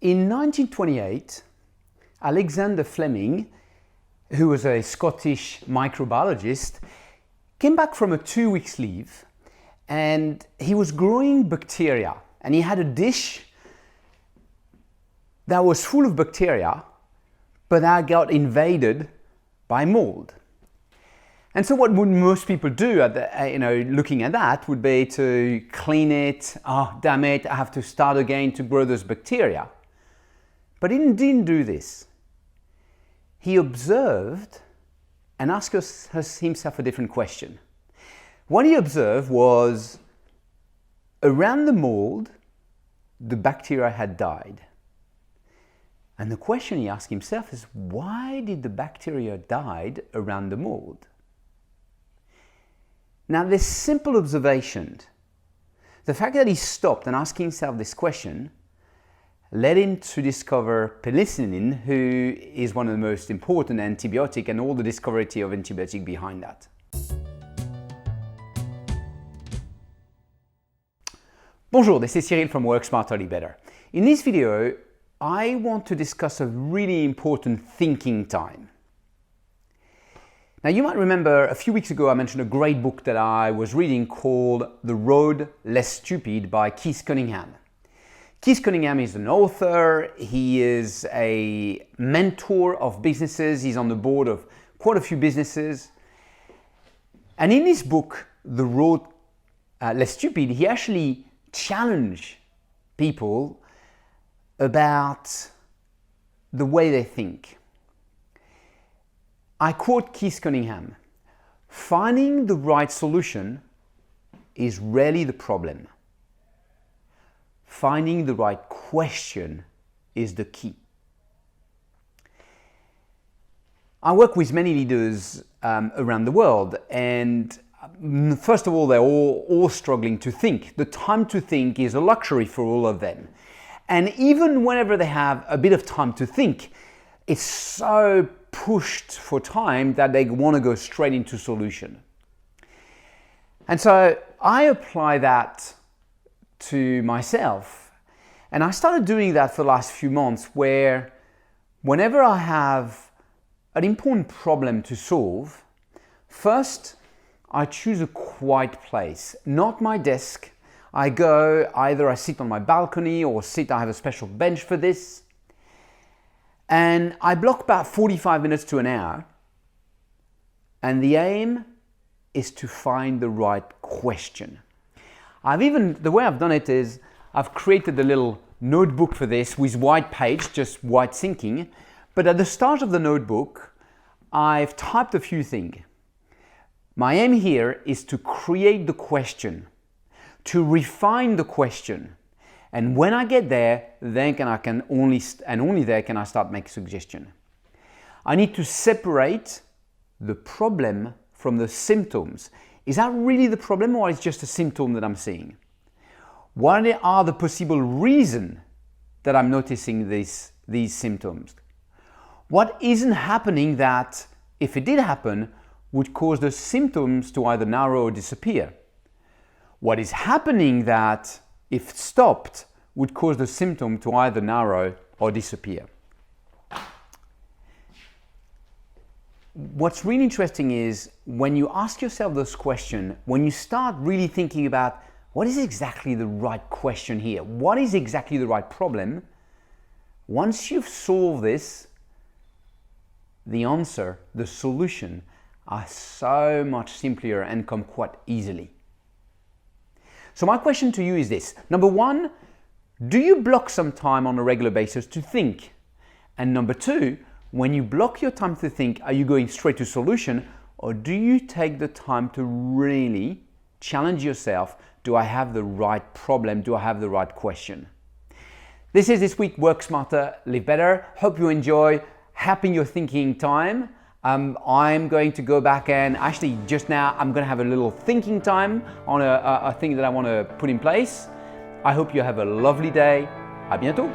In 1928, Alexander Fleming, who was a Scottish microbiologist, came back from a 2 weeks leave and he was growing bacteria, and he had a dish that was full of bacteria but that got invaded by mold. And so what would most people do looking at that would be to clean it. Oh, damn it, I have to start again to grow those bacteria. But he didn't do this. He observed and asked himself a different question. What he observed was, around the mold, the bacteria had died. And the question he asked himself is, why did the bacteria die around the mold? Now, this simple observation, the fact that he stopped and asked himself this question, led him to discover penicillin, who is one of the most important antibiotics, and all the discovery of antibiotic behind that. Bonjour, this is Cyril from Work Smarter, Live Better. In this video, I want to discuss a really important thinking time. Now, you might remember a few weeks ago I mentioned a great book that I was reading called The Road Less Stupid by Keith Cunningham. Keith Cunningham is an author, he is a mentor of businesses, he's on the board of quite a few businesses. And in this book, The Road Less Stupid, he actually challenged people about the way they think. I quote Keith Cunningham, "Finding the right solution is rarely the problem. Finding the right question is the key." I work with many leaders around the world, and first of all, they're all struggling to think. The time to think is a luxury for all of them. And even whenever they have a bit of time to think, it's so pushed for time that they want to go straight into solution. And so I apply that to myself, and I started doing that for the last few months, where whenever I have an important problem to solve, first I choose a quiet place, not my desk. I sit on my balcony or I have a special bench for this. And I block about 45 minutes to an hour. And the aim is to find the right question. The way I've done it is I've created a little notebook for this with white page, just white thinking. But at the start of the notebook, I've typed a few things. My aim here is to create the question, to refine the question. And when I get there, then only there can I start making suggestions. I need to separate the problem from the symptoms. Is that really the problem, or is it just a symptom that I'm seeing? What are the possible reasons that I'm noticing these symptoms? What isn't happening that, if it did happen, would cause the symptoms to either narrow or disappear? What is happening that, if stopped, would cause the symptom to either narrow or disappear? What's really interesting is when you ask yourself those questions, when you start really thinking about what is exactly the right question here, what is exactly the right problem, once you've solved this, the answer, the solution, are so much simpler and come quite easily. So my question to you is this. Number one, do you block some time on a regular basis to think? And number two, when you block your time to think, are you going straight to solution, or do you take the time to really challenge yourself? Do I have the right problem? Do I have the right question? This is this week Work Smarter, Live Better. Hope you enjoy. Happy your thinking time. I'm going to go back and actually just now I'm going to have a little thinking time on a thing that I want to put in place. I hope you have a lovely day. À bientôt.